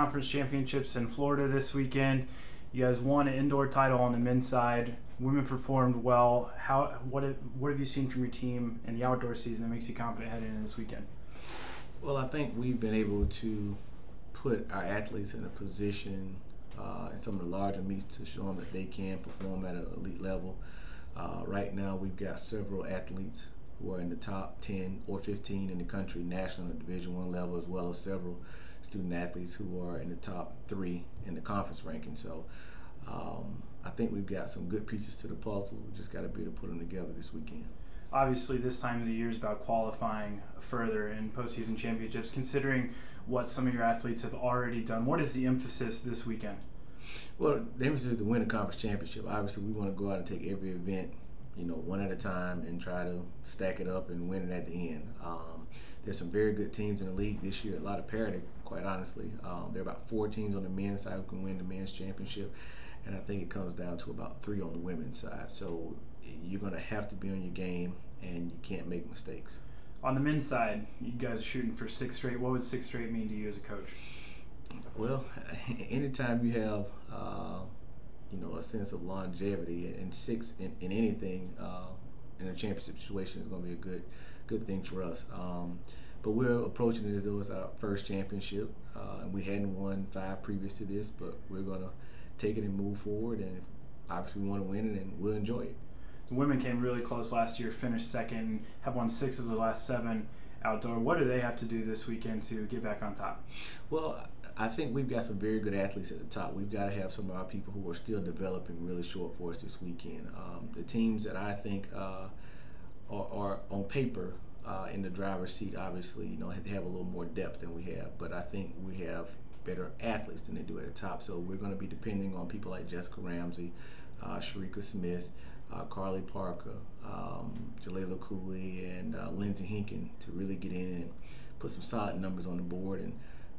conference championships in Florida this weekend. You guys won an indoor title on the men's side. Women performed well. What have you seen from your team in the outdoor season that makes you confident heading into this weekend? Well, I think we've been able to put our athletes in a position in some of the larger meets to show them that they can perform at an elite level. Right now, we've got several athletes who are in the top 10 or 15 in the country, national and Division I level, as well as several student athletes who are in the top 3 in the conference ranking. So I think we've got some good pieces to the puzzle. We just got to be able to put them together this weekend. Obviously, this time of the year is about qualifying further in postseason championships. Considering what some of your athletes have already done, what is the emphasis this weekend? Well, the emphasis is to win a conference championship. Obviously, we want to go out and take every event, one at a time and try to stack it up and win it at the end. There's some very good teams in the league this year, a lot of parity, quite honestly. There are about 4 teams on the men's side who can win the men's championship, and I think it comes down to about 3 on the women's side. So you're going to have to be on your game, and you can't make mistakes. On the men's side, you guys are shooting for 6 straight. What would 6 straight mean to you as a coach? Well, anytime you have a sense of longevity, and 6 in anything in a championship situation is going to be a good thing for us. But we're approaching it as though it's our first championship, and we hadn't won 5 previous to this, but we're going to take it and move forward, and obviously we want to win it, and we'll enjoy it. The women came really close last year, finished second, have won 6 of the last 7 outdoor. What do they have to do this weekend to get back on top? Well, I think we've got some very good athletes at the top. We've got to have some of our people who are still developing really short for us this weekend. The teams that I think are on paper in the driver's seat, obviously, they have a little more depth than we have. But I think we have better athletes than they do at the top. So we're going to be depending on people like Jessica Ramsey, Sharika Smith, Carly Parker, Jalela Cooley, and Lindsey Hinkin to really get in and put some solid numbers on the board, and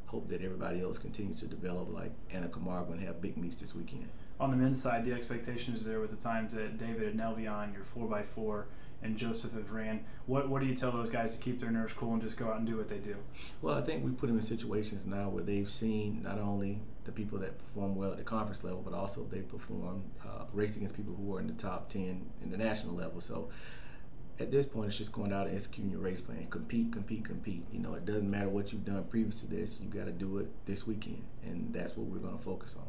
hope that everybody else continues to develop, like Anna Camargo, and have big meets this weekend. On the men's side, the expectation is there with the times that David and Nelvion, your 4x4, and Joseph have ran. What do you tell those guys to keep their nerves cool and just go out and do what they do? Well, I think we put them in situations now where they've seen not only the people that perform well at the conference level, but also they perform raced against people who are in the top 10 in the national level. So at this point, it's just going out and executing your race plan. Compete, compete, compete. It doesn't matter what you've done previous to this. You've got to do it this weekend, and that's what we're going to focus on.